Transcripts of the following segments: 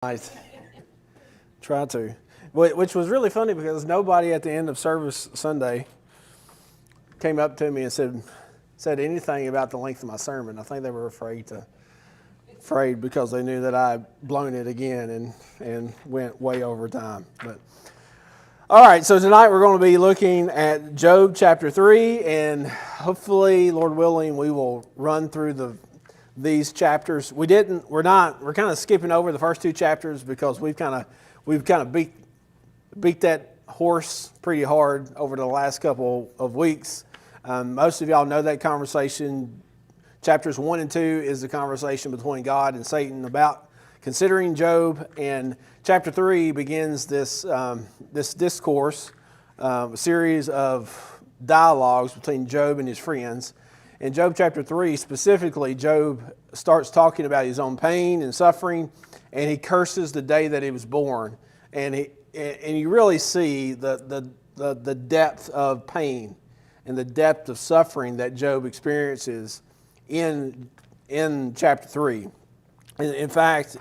Nice. Try to. Which was really funny because nobody at the end of service Sunday came up to me and said anything about the length of my sermon. I think they were afraid because they knew that I had blown it again and went way over time. But all right, so tonight we're going to be looking at Job chapter 3, and hopefully, Lord willing, we will run through these chapters. We're kind of skipping over the first two chapters because we've kind of beat that horse pretty hard over the last couple of weeks. Most of y'all know that conversation. Chapters 1 and 2 is the conversation between God and Satan about considering Job, and chapter 3 begins this discourse, a series of dialogues between Job and his friends. In Job chapter 3 specifically, Job starts talking about his own pain and suffering, and he curses the day that he was born. And you really see the depth of pain and the depth of suffering that Job experiences in chapter 3. In fact,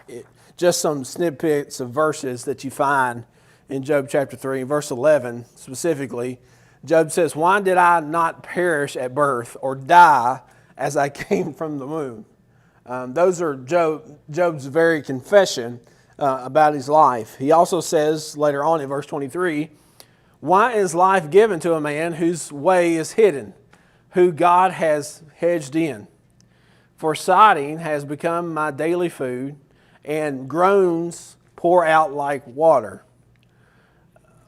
just some snippets of verses that you find in Job chapter 3, verse 11 specifically. Job says, "Why did I not perish at birth or die as I came from the womb?" Those are Job's very confession about his life. He also says later on in verse 23, "Why is life given to a man whose way is hidden, who God has hedged in? For sighing has become my daily food, and groans pour out like water.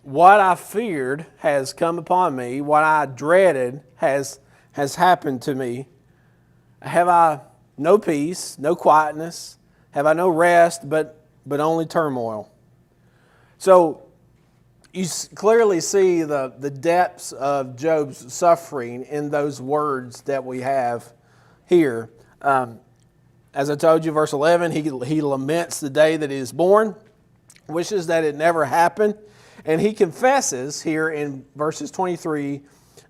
What I feared has come upon me. What I dreaded has happened to me. Have I no peace, no quietness? Have I no rest, but only turmoil?" So you clearly see the depths of Job's suffering in those words that we have here. As I told you, verse 11, he laments the day that he is born, wishes that it never happened. And he confesses here in verses 23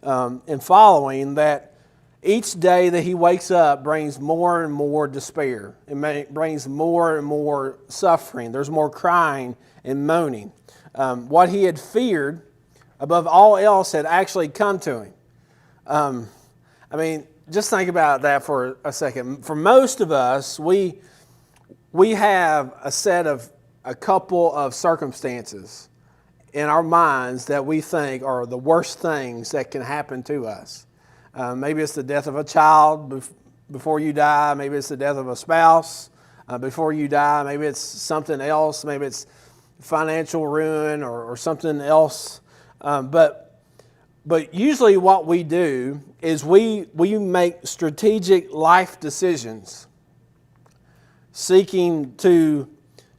and following that each day that he wakes up brings more and more despair. It brings more and more suffering. There's more crying and moaning. What he had feared above all else had actually come to him. Just think about that for a second. For most of us, we have a couple of circumstances in our minds that we think are the worst things that can happen to us. Maybe it's the death of a child before you die. Maybe it's the death of a spouse before you die. Maybe it's something else. Maybe it's financial ruin or something else. But usually what we do is we make strategic life decisions seeking to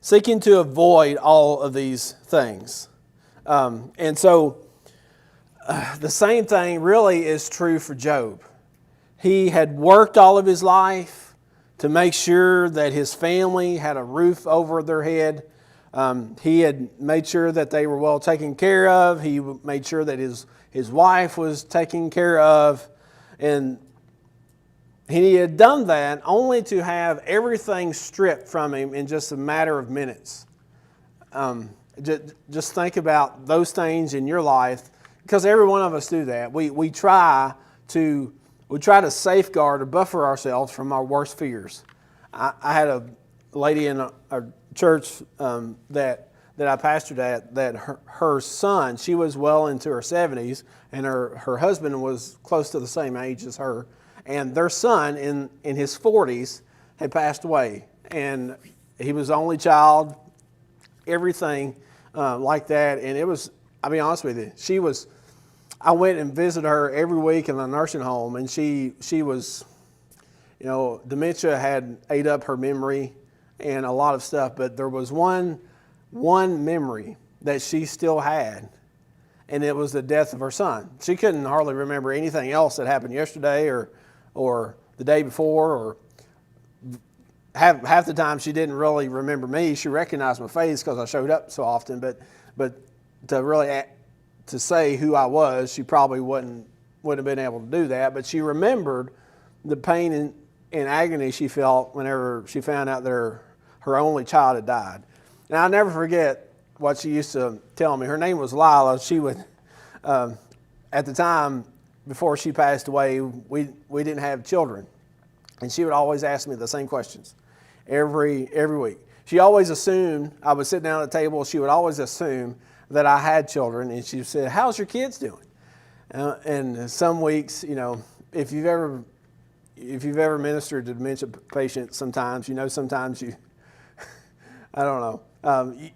avoid all of these things. And so the same thing really is true for Job. He had worked all of his life to make sure that his family had a roof over their head. He had made sure that they were well taken care of. He made sure that his wife was taken care of. And he had done that only to have everything stripped from him in just a matter of minutes. Just think about those things in your life, because every one of us do that. We try to safeguard or buffer ourselves from our worst fears. I had a lady in a church that I pastored at, that her son, she was well into her 70s, and her husband was close to the same age as her, and their son in his 40s had passed away, and he was the only child, everything like that. And it was, I'll be honest with you, I went and visited her every week in the nursing home, and she was, dementia had ate up her memory and a lot of stuff, but there was one memory that she still had, and it was the death of her son. She couldn't hardly remember anything else that happened yesterday or the day before, or half the time she didn't really remember me. She recognized my face because I showed up so often, but to say who I was, she probably wouldn't have been able to do that. But she remembered the pain and agony she felt whenever she found out that her only child had died. And I'll never forget what she used to tell me. Her name was Lila. She would, at the time, before she passed away, we didn't have children. And she would always ask me the same questions every week. She always assumed, I would sit down at the table, she would always assume that I had children. And she said, how's your kids doing? And some weeks, if you've ever ministered to dementia patients, sometimes you, I don't know,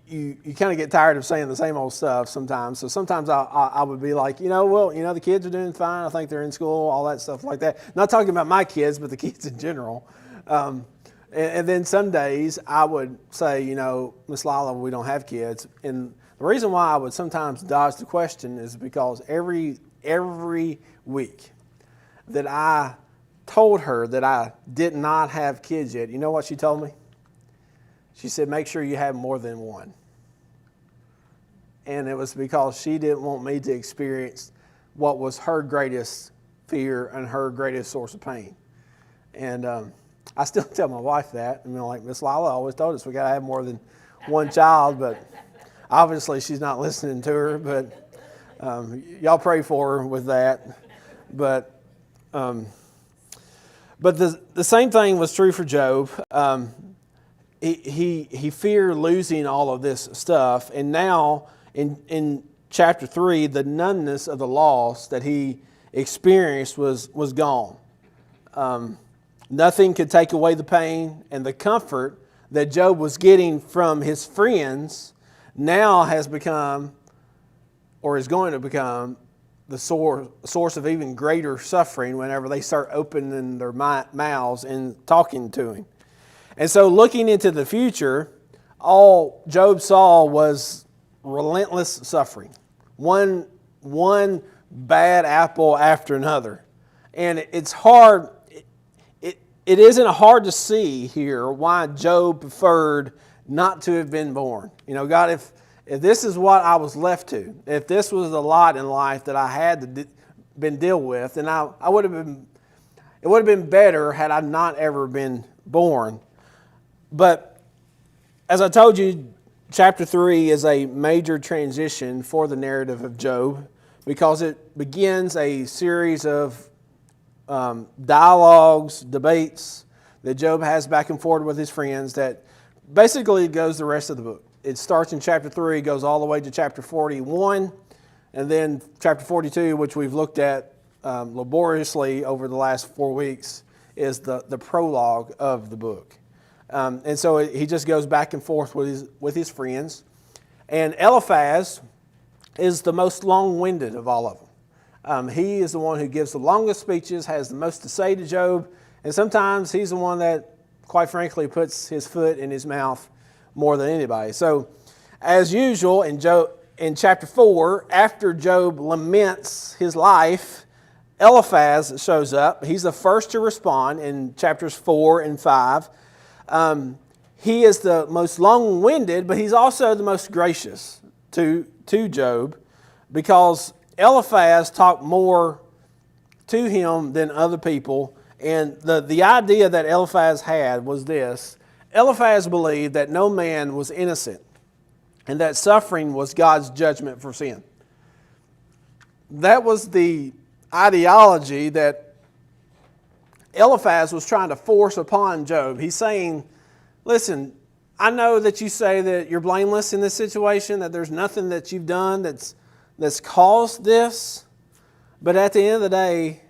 you kind of get tired of saying the same old stuff sometimes. So sometimes I would be like, the kids are doing fine. I think they're in school, all that stuff like that. Not talking about my kids, but the kids in general. And then some days I would say, Miss Lila, we don't have kids. And the reason why I would sometimes dodge the question is because every week that I told her that I did not have kids yet, you know what she told me? She said, make sure you have more than one. And it was because she didn't want me to experience what was her greatest fear and her greatest source of pain. And I still tell my wife that. Like Miss Lila always told us we got to have more than one child, but obviously she's not listening to her. But y'all pray for her with that. But the same thing was true for Job. He feared losing all of this stuff, and now in chapter 3, the numbness of the loss that he experienced was gone. Nothing could take away the pain, and the comfort that Job was getting from his friends now has become, or is going to become, the source of even greater suffering whenever they start opening their mouths and talking to him. And so looking into the future, all Job saw was relentless suffering. One bad apple after another. And it's hard, it isn't hard to see here why Job preferred not to have been born. God, if this is what I was left to, if this was the lot in life that I had to been deal with, then it would have been better had I not ever been born. But as I told you, chapter 3 is a major transition for the narrative of Job because it begins a series of dialogues, debates that Job has back and forth with his friends that basically goes the rest of the book. It starts in chapter 3, goes all the way to chapter 41, and then chapter 42, which we've looked at laboriously over the last 4 weeks, is the prologue of the book. And so he just goes back and forth with his friends. And Eliphaz is the most long-winded of all of them. He is the one who gives the longest speeches, has the most to say to Job, and sometimes he's the one that, quite frankly, puts his foot in his mouth more than anybody. So, as usual, in chapter 4, after Job laments his life, Eliphaz shows up. He's the first to respond in chapters 4 and 5. He is the most long-winded, but he's also the most gracious to Job because Eliphaz talked more to him than other people. And the idea that Eliphaz had was this. Eliphaz believed that no man was innocent and that suffering was God's judgment for sin. That was the ideology that Eliphaz was trying to force upon Job. He's saying, listen, I know that you say that you're blameless in this situation, that there's nothing that you've done that's caused this, but at the end of the day,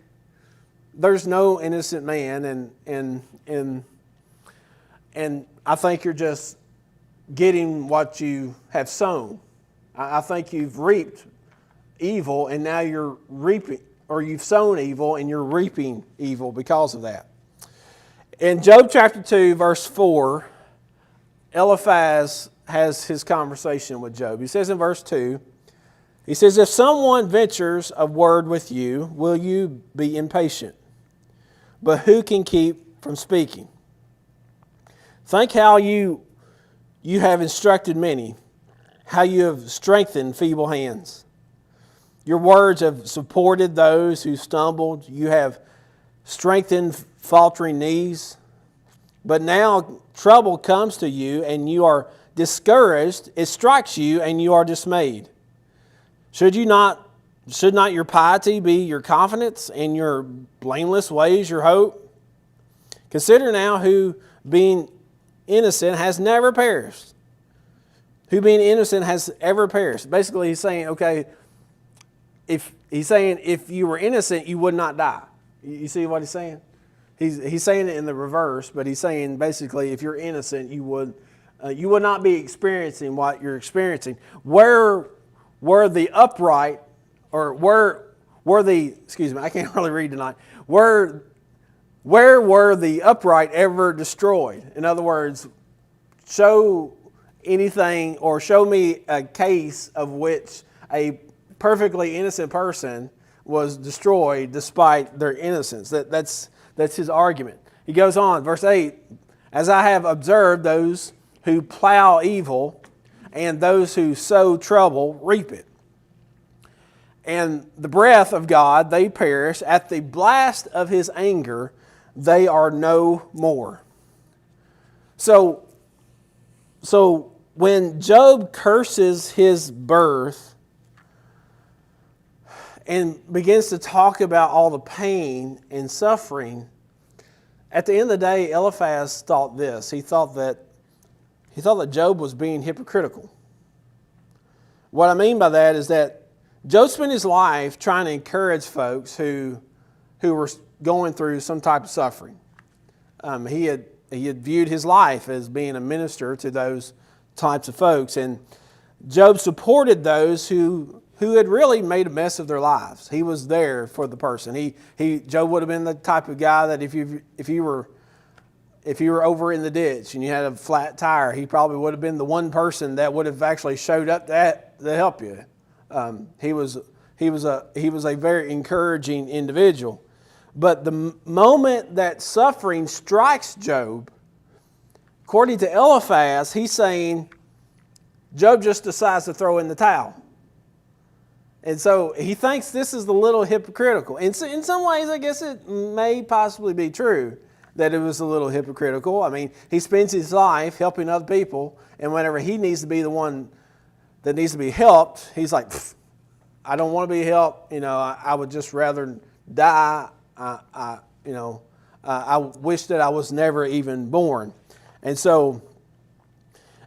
there's no innocent man, and I think you're just getting what you have sown. I think you've reaped evil, and now you're reaping, or you've sown evil, and you're reaping evil because of that. In Job chapter 2, verse 4, Eliphaz has his conversation with Job. He says in verse 2, he says, if someone ventures a word with you, will you be impatient? But who can keep from speaking? Think how you have instructed many, how you have strengthened feeble hands. Your words have supported those who stumbled. You have strengthened faltering knees. But now trouble comes to you, and you are discouraged, it strikes you and you are dismayed. Should not your piety be your confidence, and your blameless ways your hope? Consider now who, being innocent, has never perished. Who, being innocent, has ever perished. Basically, he's saying, okay, if you were innocent, you would not die. You see what he's saying? He's saying it in the reverse, but he's saying basically, if you're innocent, you would not be experiencing what you're experiencing. Where were the upright, or were the, excuse me, I can't really read tonight. Where were the upright ever destroyed? In other words, show anything, or show me a case of which a perfectly innocent person was destroyed despite their innocence. That's his argument. He goes on, verse 8, as I have observed those who plow evil and those who sow trouble reap it. And the breath of God, they perish. At the blast of his anger, they are no more. So when Job curses his birth and begins to talk about all the pain and suffering, at the end of the day, Eliphaz thought this. He thought that Job was being hypocritical. What I mean by that is that Job spent his life trying to encourage folks who were going through some type of suffering. He had viewed his life as being a minister to those types of folks, and Job supported those who had really made a mess of their lives. He was there for the person. Job would have been the type of guy that if you were over in the ditch and you had a flat tire, he probably would have been the one person that would have actually showed up to help you. He was a very encouraging individual. But the moment that suffering strikes Job, according to Eliphaz, he's saying Job just decides to throw in the towel. And so he thinks this is a little hypocritical. And in some ways, I guess it may possibly be true that it was a little hypocritical. I mean, he spends his life helping other people, and whenever he needs to be the one that needs to be helped, he's like, I don't want to be helped. I would just rather die. I wish that I was never even born. And so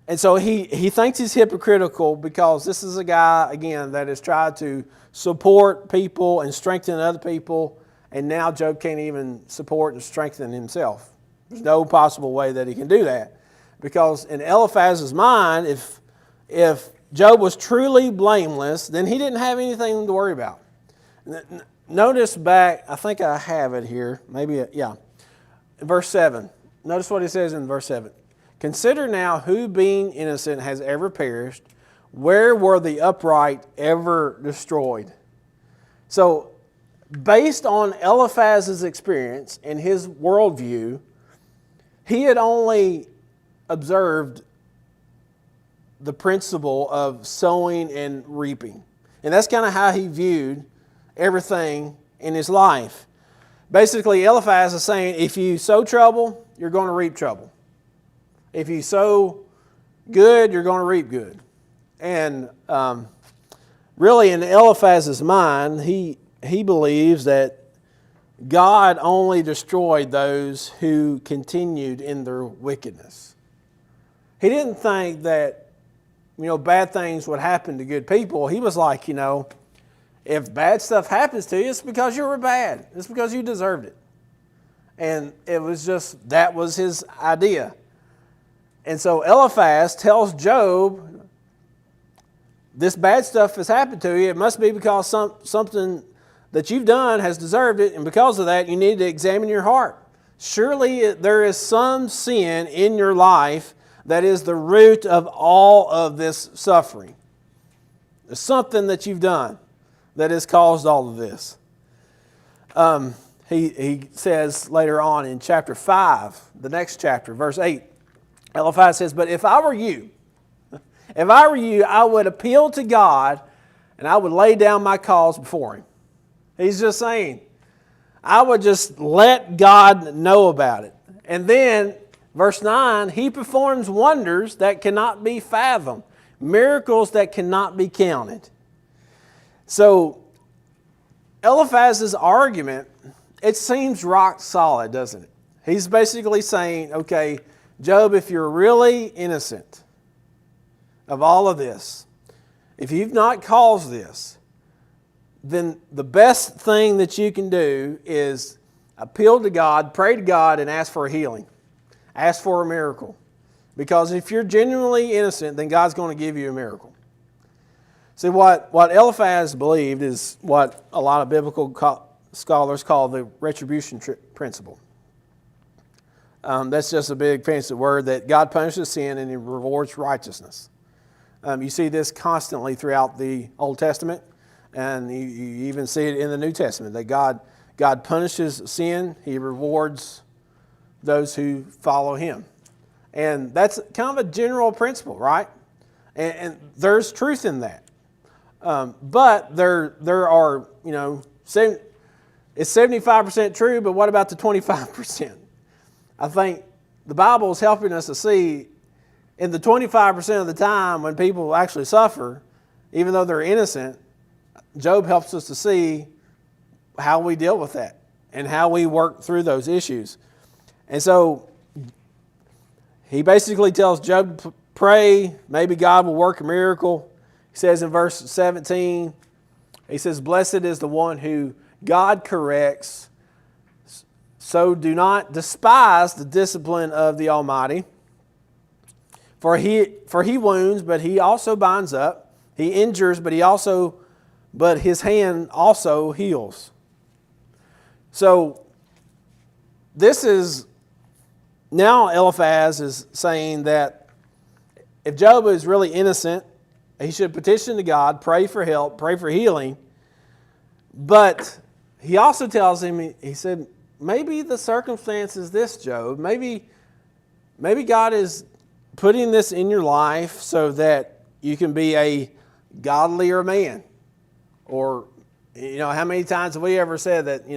he thinks he's hypocritical because this is a guy, again, that has tried to support people and strengthen other people, and now Job can't even support and strengthen himself. There's no possible way that he can do that, because in Eliphaz's mind, if Job was truly blameless, then he didn't have anything to worry about. Notice back, I think I have it here, in verse 7. Notice what he says in verse 7. Consider now who, being innocent, has ever perished. Where were the upright ever destroyed? So, based on Eliphaz's experience and his worldview, he had only observed the principle of sowing and reaping. And that's kind of how he viewed everything in his life. Basically, Eliphaz is saying, if you sow trouble, you're going to reap trouble. If you sow good, you're going to reap good. And really, in Eliphaz's mind, he believes that God only destroyed those who continued in their wickedness. He didn't think that bad things would happen to good people. He was like, if bad stuff happens to you, it's because you were bad. It's because you deserved it. And it was that was his idea. And so Eliphaz tells Job, this bad stuff has happened to you. It must be because something that you've done has deserved it. And because of that, you need to examine your heart. Surely there is some sin in your life that is the root of all of this suffering. There's something that you've done that has caused all of this. He says later on in chapter 5, the next chapter, verse 8, Eliphaz says, but if I were you, I would appeal to God and I would lay down my cause before Him. He's just saying, I would just let God know about it. And then Verse 9, he performs wonders that cannot be fathomed, miracles that cannot be counted. So, Eliphaz's argument, it seems rock solid, doesn't it? He's basically saying, okay, Job, if you're really innocent of all of this, if you've not caused this, then the best thing that you can do is appeal to God, pray to God, and ask for a healing. Ask for a miracle. Because if you're genuinely innocent, then God's going to give you a miracle. See, what Eliphaz believed is what a lot of biblical scholars call the Retribution Principle. That's just a big fancy word that God punishes sin and He rewards righteousness. You see this constantly throughout the Old Testament, and you even see it in the New Testament, that God punishes sin, He rewards those who follow Him. And that's kind of a general principle, right? And there's truth in that. But there are, it's 75% true, but what about the 25%? I think the Bible is helping us to see in the 25% of the time when people actually suffer, even though they're innocent, Job helps us to see how we deal with that and how we work through those issues. And so he basically tells Job to pray, maybe God will work a miracle. He says in verse 17, he says, "Blessed is the one who God corrects, so do not despise the discipline of the Almighty. For he wounds, but he also binds up. He injures, but his hand also heals." So this is, now Eliphaz is saying that if Job is really innocent, he should petition to God, pray for help, pray for healing. But he also tells him, he said, maybe the circumstance is this, Job. Maybe God is putting this in your life so that you can be a godlier man. Or, how many times have we ever said that,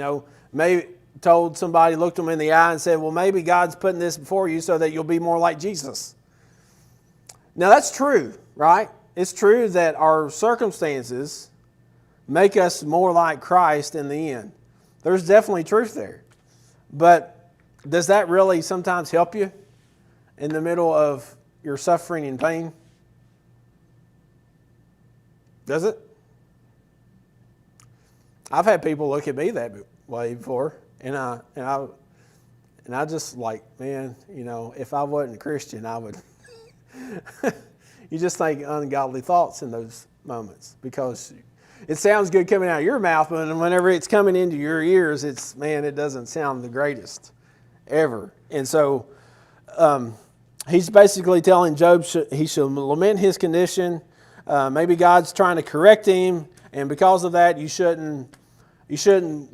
maybe told somebody, looked them in the eye and said, well, maybe God's putting this before you so that you'll be more like Jesus. Now that's true, right? It's true that our circumstances make us more like Christ in the end. There's definitely truth there. But does that really sometimes help you in the middle of your suffering and pain? Does it? I've had people look at me that way before, and I just like, man, if I wasn't a Christian, I would. You just think ungodly thoughts in those moments because it sounds good coming out of your mouth, but whenever it's coming into your ears, it doesn't sound the greatest ever. And so he's basically telling Job he should lament his condition. Maybe God's trying to correct him, and because of that, you shouldn't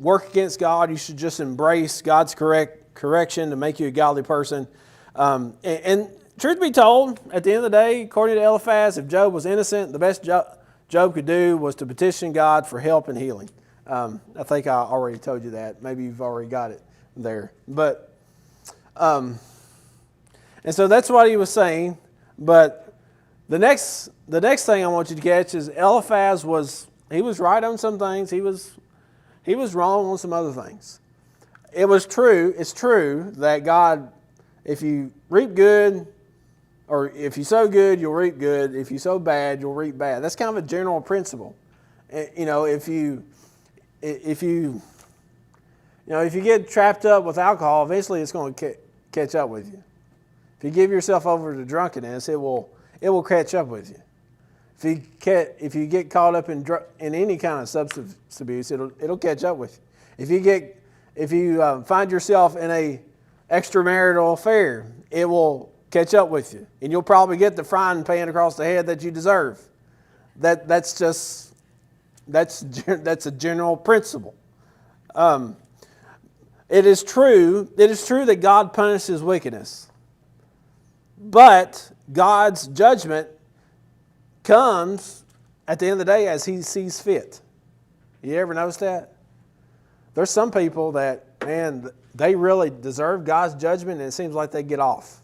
work against God. You should just embrace God's correction to make you a godly person. And truth be told, at the end of the day, according to Eliphaz, if Job was innocent, the best Job could do was to petition God for help and healing. I think I already told you that. Maybe you've already got it there. But, and so that's what he was saying. But the next thing I want you to catch is Eliphaz was right on some things. He was wrong on some other things. It's true that God, if you reap good, or if you sow good, you'll reap good. If you sow bad, you'll reap bad. That's kind of a general principle. If you get trapped up with alcohol, eventually it's going to catch up with you. If you give yourself over to drunkenness, it will catch up with you. If you get caught up in any kind of substance abuse, it'll catch up with you. If you find yourself in a extramarital affair, it will catch up with you, and you'll probably get the frying pan across the head that you deserve. That's a general principle. It is true that God punishes wickedness, but God's judgment comes at the end of the day as He sees fit. You ever notice that? There's some people that, man, they really deserve God's judgment, and it seems like they get off.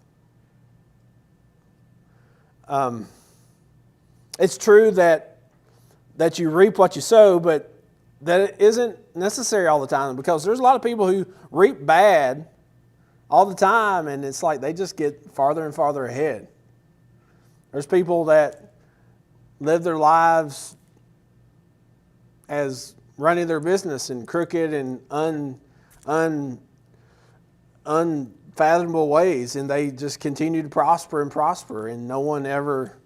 It's true that you reap what you sow, but that it isn't necessary all the time, because there's a lot of people who reap bad all the time, and it's like they just get farther and farther ahead. There's people that live their lives as running their business in crooked and unfathomable ways, and they just continue to prosper, and no one ever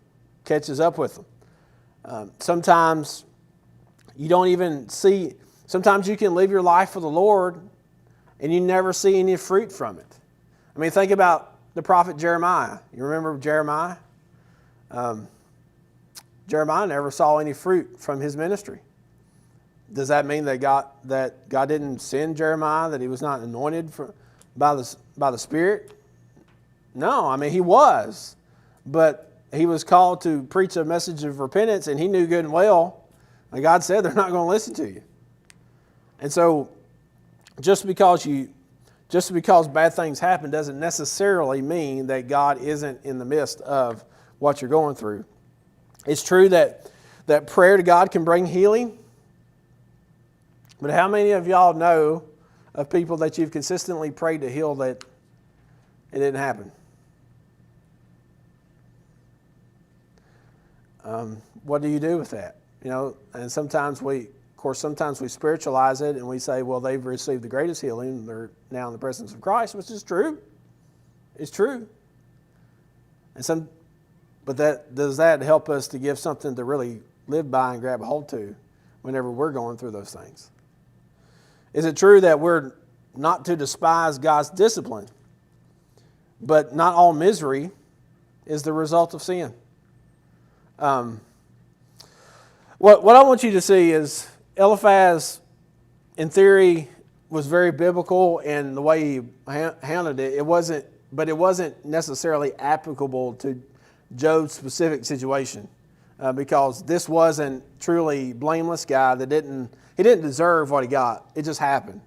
catches up with them. Sometimes you don't even see, sometimes you can live your life for the Lord and you never see any fruit from it. I mean, think about the prophet Jeremiah. You remember Jeremiah? Jeremiah never saw any fruit from his ministry. Does that mean that God didn't send Jeremiah, that he was not anointed by the Spirit? No, I mean, he was. But he was called to preach a message of repentance, and he knew good and well, and God said they're not going to listen to you. And so just because bad things happen doesn't necessarily mean that God isn't in the midst of what you're going through. It's true that prayer to God can bring healing. But how many of y'all know of people that you've consistently prayed to heal that it didn't happen? What do you do with that? You know, and sometimes we spiritualize it and we say, well, they've received the greatest healing. They're now in the presence of Christ, which is true. It's true. But does that help us to give something to really live by and grab a hold to whenever we're going through those things? Is it true that we're not to despise God's discipline, but not all misery is the result of sin? What I want you to see is Eliphaz, in theory, was very biblical, and the way he handled it, it wasn't necessarily applicable to Job's specific situation, because this wasn't truly blameless guy he didn't deserve what he got. It just happened.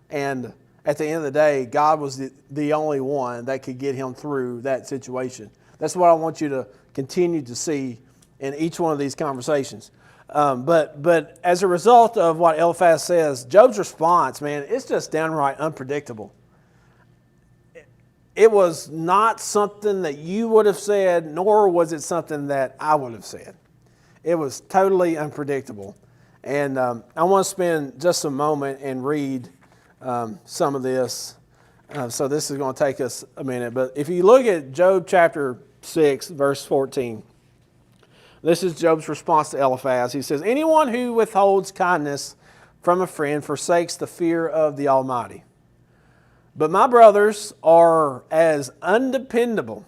And at the end of the day, God was the only one that could get him through that situation. That's what I want you to continue to see in each one of these conversations. But as a result of what Eliphaz says, Job's response, man, it's just downright unpredictable. It was not something that you would have said, nor was it something that I would have said. It was totally unpredictable. And I want to spend just a moment and read some of this. So this is going to take us a minute. But if you look at Job chapter 6, verse 14, this is Job's response to Eliphaz. He says, anyone who withholds kindness from a friend forsakes the fear of the Almighty. But my brothers are as undependable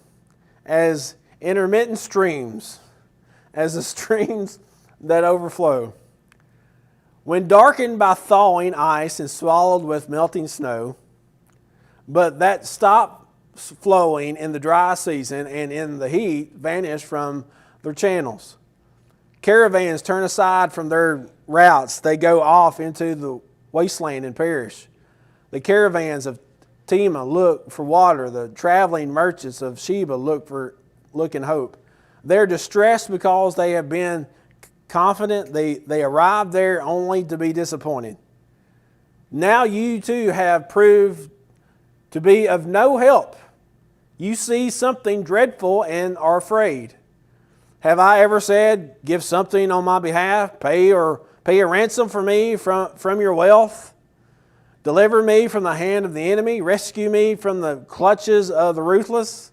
as intermittent streams, as the streams that overflow. When darkened by thawing ice and swallowed with melting snow, but that stops flowing in the dry season and in the heat vanish from their channels. Caravans turn aside from their routes. They go off into the wasteland and perish. The caravans of Tema look for water. The traveling merchants of Sheba look in hope. They're distressed because they have been confident. They arrived there only to be disappointed. Now you too have proved to be of no help. You see something dreadful and are afraid. Have I ever said, give something on my behalf, pay a ransom for me from your wealth? Deliver me from the hand of the enemy, rescue me from the clutches of the ruthless.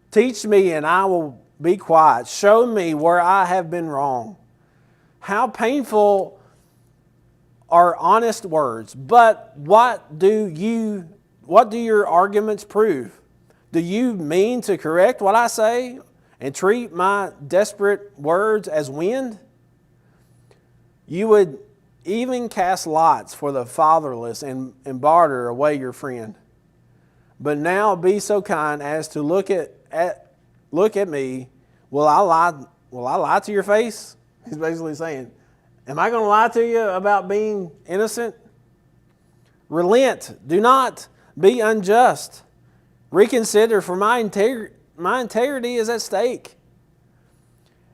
Teach me and I will be quiet. Show me where I have been wrong. How painful are honest words, but what do your arguments prove? Do you mean to correct what I say and treat my desperate words as wind? You would even cast lots for the fatherless and barter away your friend. But now be so kind as to look at me. Will I lie to your face? He's basically saying, am I going to lie to you about being innocent? Relent. Do not be unjust. Reconsider, for my integrity is at stake.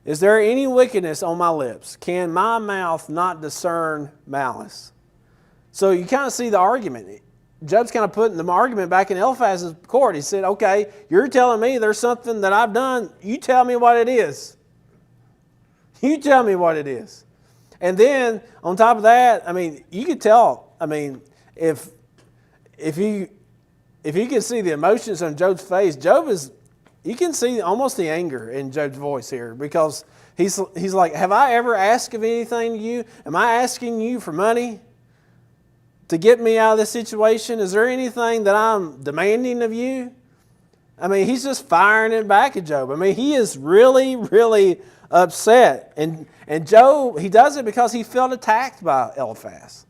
Is there any wickedness on my lips? Can my mouth not discern malice? So you kind of see the argument. Job's kind of putting the argument back in Eliphaz's court. He said, okay, you're telling me there's something that I've done. You tell me what it is. You tell me what it is. And then on top of that, I mean, you could tell, I mean, if you can see the emotions on Job's face, you can see almost the anger in Job's voice here, because he's like, have I ever asked of anything to you? Am I asking you for money to get me out of this situation? Is there anything that I'm demanding of you? I mean, he's just firing it back at Job. I mean, he is really, really upset. And Job, he does it because he felt attacked by Eliphaz.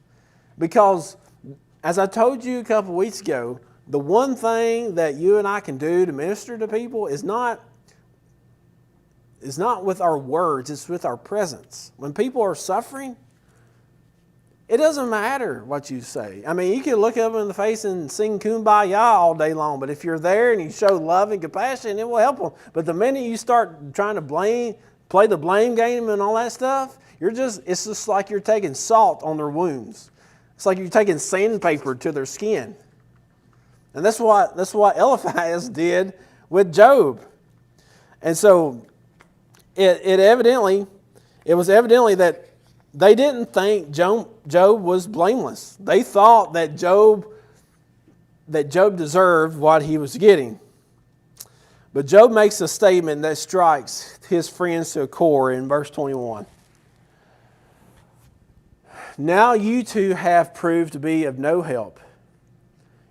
Because, as I told you a couple weeks ago, the one thing that you and I can do to minister to people is not with our words, it's with our presence. When people are suffering, it doesn't matter what you say. I mean, you can look them in the face and sing Kumbaya all day long, but if you're there and you show love and compassion, it will help them. But the minute you start trying to play the blame game and all that stuff, it's just like you're taking salt on their wounds. It's like you're taking sandpaper to their skin. And that's what Eliphaz did with Job. And so it was evidently that they didn't think Job was blameless. They thought that Job deserved what he was getting. But Job makes a statement that strikes his friends to a core in verse 21. Now you two have proved to be of no help.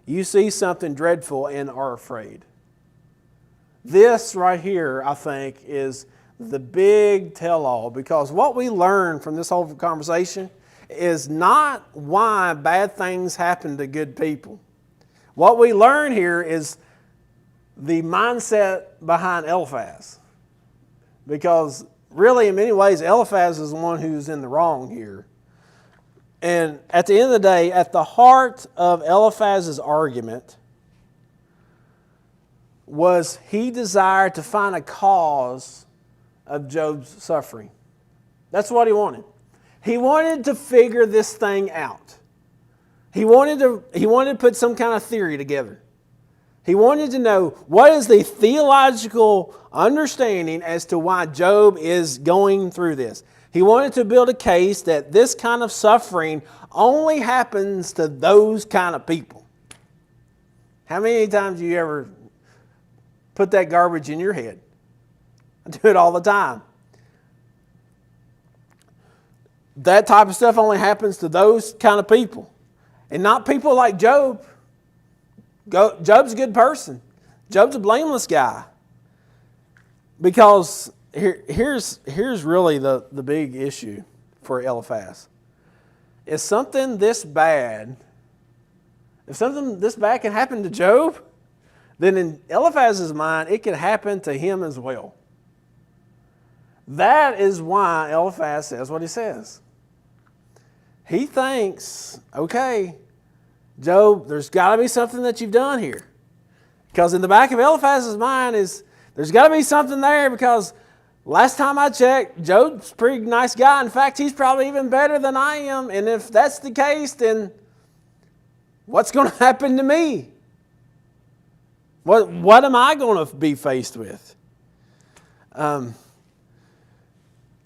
You see something dreadful and are afraid. This right here, I think, is the big tell-all, because what we learn from this whole conversation is not why bad things happen to good people. What we learn here is the mindset behind Eliphaz. Because really, in many ways, Eliphaz is the one who's in the wrong here. And at the end of the day, at the heart of Eliphaz's argument was he desired to find a cause of Job's suffering. That's what he wanted. He wanted to figure this thing out. He wanted to put some kind of theory together. He wanted to know what is the theological understanding as to why Job is going through this. He wanted to build a case that this kind of suffering only happens to those kind of people. How many times do you ever put that garbage in your head? I do it all the time. That type of stuff only happens to those kind of people. And not people like Job. Job's a good person. Job's a blameless guy. Because here's really the big issue for Eliphaz. If something this bad can happen to Job, then in Eliphaz's mind, it could happen to him as well. That is why Eliphaz says what he says. He thinks, okay, Job, there's got to be something that you've done here. Because in the back of Eliphaz's mind there's got to be something there, because last time I checked, Job's a pretty nice guy. In fact, he's probably even better than I am. And if that's the case, then what's going to happen to me? What am I going to be faced with?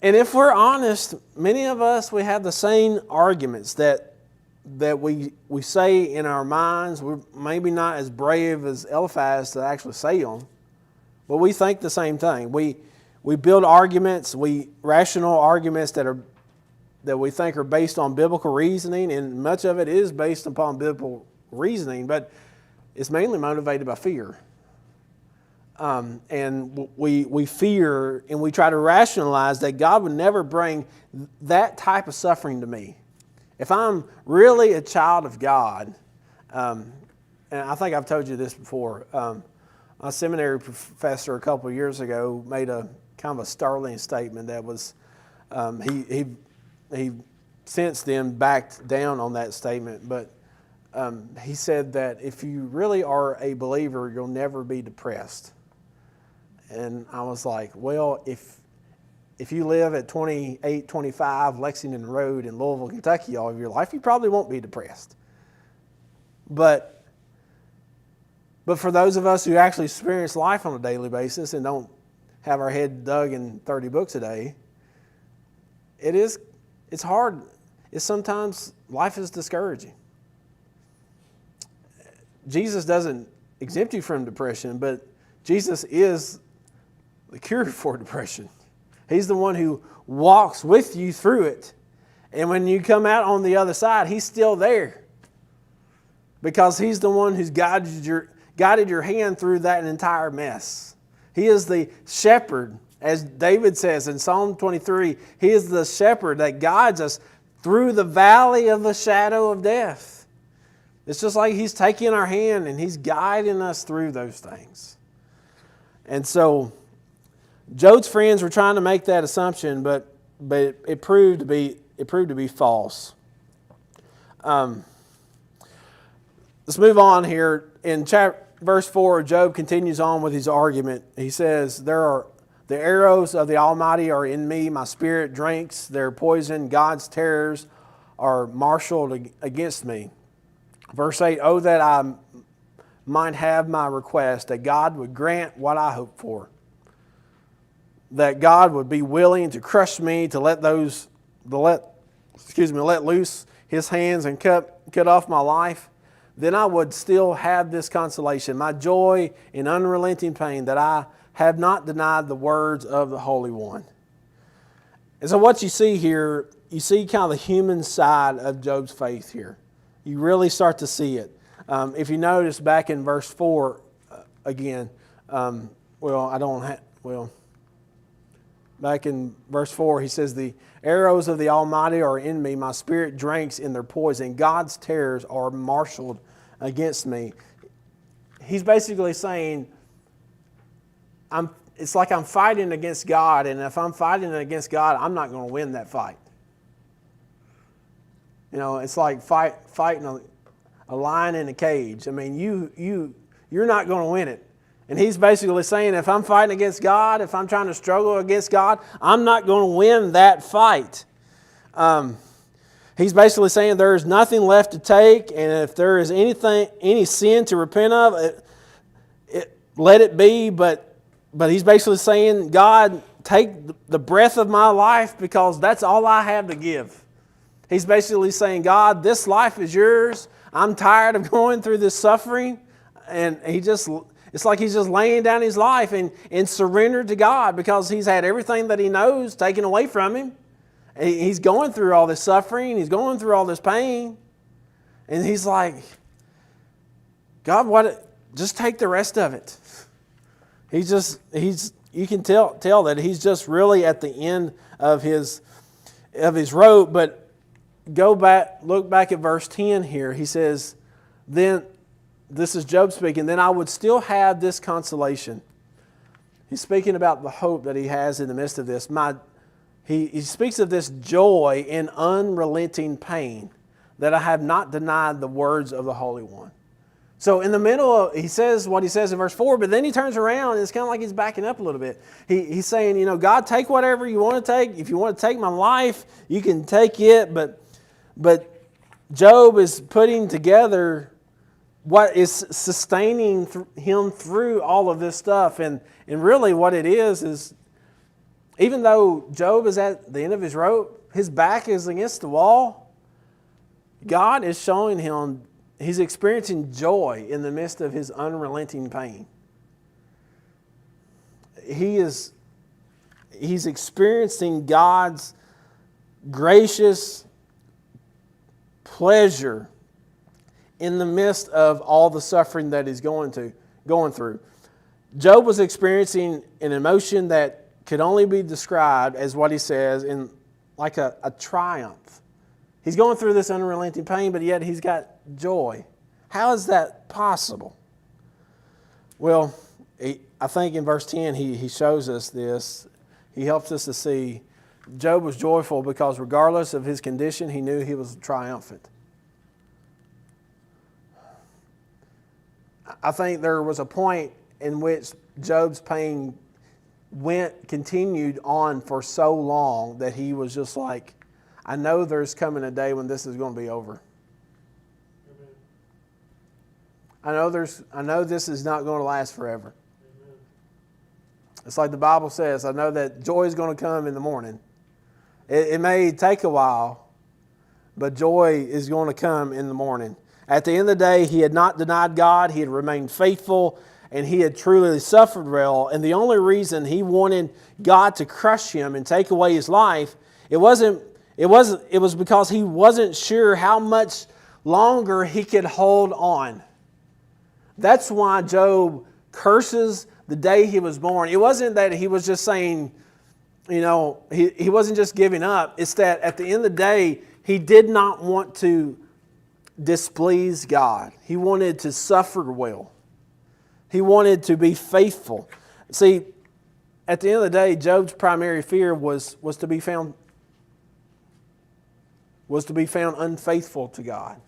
And if we're honest, many of us, we have the same arguments that we say in our minds. We're maybe not as brave as Eliphaz to actually say them, but we think the same thing. We build arguments, rational arguments that we think are based on biblical reasoning, and much of it is based upon biblical reasoning, but it's mainly motivated by fear. And we fear, and we try to rationalize that God would never bring that type of suffering to me. If I'm really a child of God, and I think I've told you this before, a seminary professor a couple of years ago made a kind of a startling statement that was, he since then backed down on that statement, but he said that if you really are a believer, you'll never be depressed. And I was like, well, if you live at 2825 Lexington Road in Louisville, Kentucky all of your life, you probably won't be depressed. But for those of us who actually experience life on a daily basis and don't have our head dug in 30 books a day, it's hard. Sometimes life is discouraging. Jesus doesn't exempt you from depression, but Jesus is the cure for depression. He's the one who walks with you through it. And when you come out on the other side, He's still there. Because He's the one who's guided your hand through that entire mess. He is the shepherd. As David says in Psalm 23, He is the shepherd that guides us through the valley of the shadow of death. It's just like He's taking our hand and He's guiding us through those things. And so Job's friends were trying to make that assumption, but it proved to be false. Let's move on here. In verse 4, Job continues on with his argument. He says, the arrows of the Almighty are in me. My spirit drinks their poison. God's terrors are marshaled against me. Verse 8, oh, that I might have my request, that God would grant what I hope for. That God would be willing to crush me, to let loose His hands and cut off my life. Then I would still have this consolation, my joy in unrelenting pain, that I have not denied the words of the Holy One. And so what you see here, you see kind of the human side of Job's faith here. You really start to see it. If you notice back in verse 4 again, back in verse 4, he says, the arrows of the Almighty are in me. My spirit drinks in their poison. God's terrors are marshaled against me. He's basically saying, it's like I'm fighting against God, and if I'm fighting against God, I'm not going to win that fight. You know, it's like fighting a lion in a cage. I mean, you're not going to win it. And he's basically saying, if I'm fighting against God, if I'm trying to struggle against God, I'm not going to win that fight. He's basically saying there is nothing left to take, and if there is any sin to repent of, let it be. But he's basically saying, God, take the breath of my life because that's all I have to give. He's basically saying, God, this life is yours. I'm tired of going through this suffering. And it's like he's just laying down his life and surrendered to God because he's had everything that he knows taken away from him. He's going through all this suffering. He's going through all this pain. And he's like, God, just take the rest of it. You can tell that he's just really at the end of his rope. But look back at verse 10 here. He says, then, this is Job speaking, then I would still have this consolation. He's speaking about the hope that he has in the midst of this. He speaks of this joy in unrelenting pain, that I have not denied the words of the Holy One. So in the middle, he says what he says in verse 4, but then he turns around and it's kind of like he's backing up a little bit. He's saying, God, take whatever you want to take. If you want to take my life, you can take it. But Job is putting together what is sustaining him through all of this stuff. And really what it is even though Job is at the end of his rope, his back is against the wall, God is showing him he's experiencing joy in the midst of his unrelenting pain. He's experiencing God's gracious pleasure in the midst of all the suffering that he's going through. Job was experiencing an emotion that could only be described as what he says in like a triumph. He's going through this unrelenting pain, but yet he's got joy. How is that possible? Well, I think in verse 10 he shows us this. He helps us to see Job was joyful because regardless of his condition, he knew he was triumphant. I think there was a point in which Job's pain continued on for so long that he was just like, I know there's coming a day when this is going to be over. I know this is not going to last forever. Amen. It's like the Bible says, I know that joy is going to come in the morning. It may take a while, but joy is going to come in the morning. At the end of the day, he had not denied God, he had remained faithful, and he had truly suffered well. And the only reason he wanted God to crush him and take away his life, it was because he wasn't sure how much longer he could hold on. That's why Job curses the day he was born. It wasn't that he was just saying, he wasn't just giving up. It's that at the end of the day, he did not want to displease God. He wanted to suffer well. He wanted to be faithful. See, at the end of the day, Job's primary fear was to be found unfaithful to God.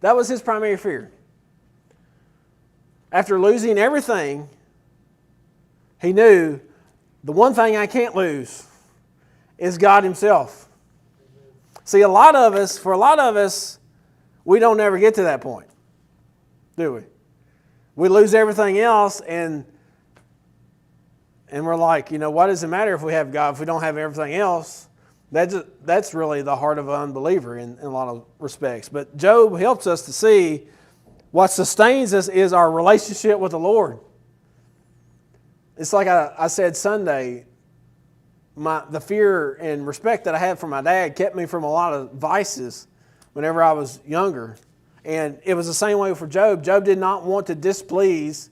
That was his primary fear. After losing everything, he knew the one thing I can't lose is God Himself. See, for a lot of us, we don't ever get to that point, do we? We lose everything else, and we're like, what does it matter if we have God if we don't have everything else? That's really the heart of an unbeliever in a lot of respects. But Job helps us to see what sustains us is our relationship with the Lord. It's like I said Sunday, the fear and respect that I had for my dad kept me from a lot of vices whenever I was younger. And it was the same way for Job. Job did not want to displease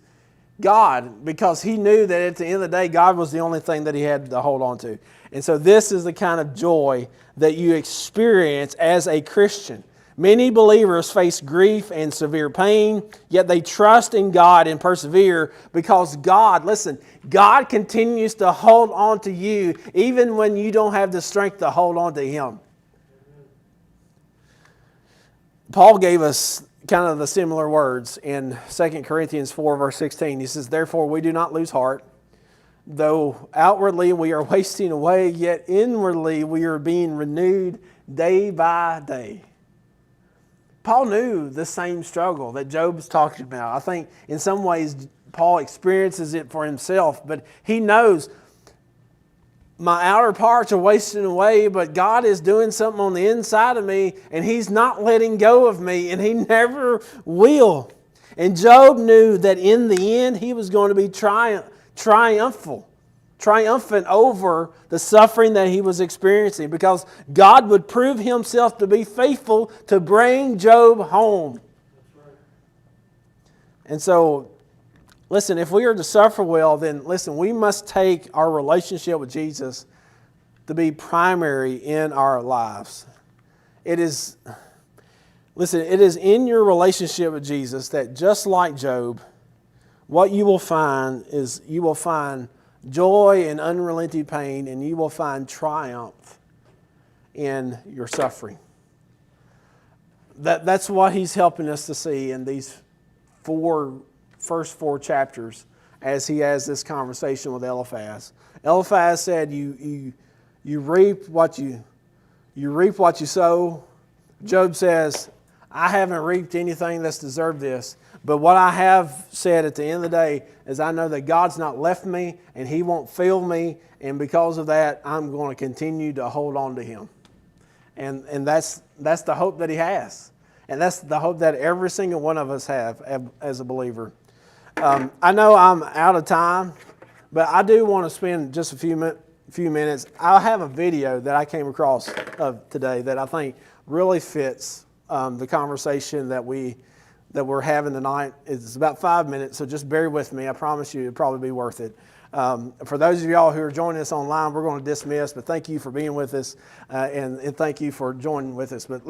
God because he knew that at the end of the day, God was the only thing that he had to hold on to. And so this is the kind of joy that you experience as a Christian. Many believers face grief and severe pain, yet they trust in God and persevere because God continues to hold on to you even when you don't have the strength to hold on to Him. Paul gave us kind of the similar words in 2 Corinthians 4, verse 16. He says, "Therefore we do not lose heart. Though outwardly we are wasting away, yet inwardly we are being renewed day by day." Paul knew the same struggle that Job's talking about. I think in some ways Paul experiences it for himself, but he knows my outer parts are wasting away, but God is doing something on the inside of me, and He's not letting go of me, and He never will. And Job knew that in the end he was going to be triumphant over the suffering that he was experiencing, because God would prove Himself to be faithful to bring Job home. And so, listen, if we are to suffer well, then listen, we must take our relationship with Jesus to be primary in our lives. It is in your relationship with Jesus that, just like Job, what you will find is you will find joy and unrelenting pain, and you will find triumph in your suffering. That's what he's helping us to see in these first four chapters as he has this conversation with Eliphaz. Eliphaz said, "You reap what you sow." Job says, "I haven't reaped anything that's deserved this. But what I have said at the end of the day is I know that God's not left me and He won't fail me. And because of that, I'm going to continue to hold on to Him." And that's the hope that he has. And that's the hope that every single one of us have as a believer. I know I'm out of time, but I do want to spend just a few minutes. I have a video that I came across today that I think really fits the conversation that we're having tonight. It's about 5 minutes, so just bear with me. I promise you it'll probably be worth it. For those of y'all who are joining us online, we're going to dismiss, but thank you for being with us, and thank you for joining with us. But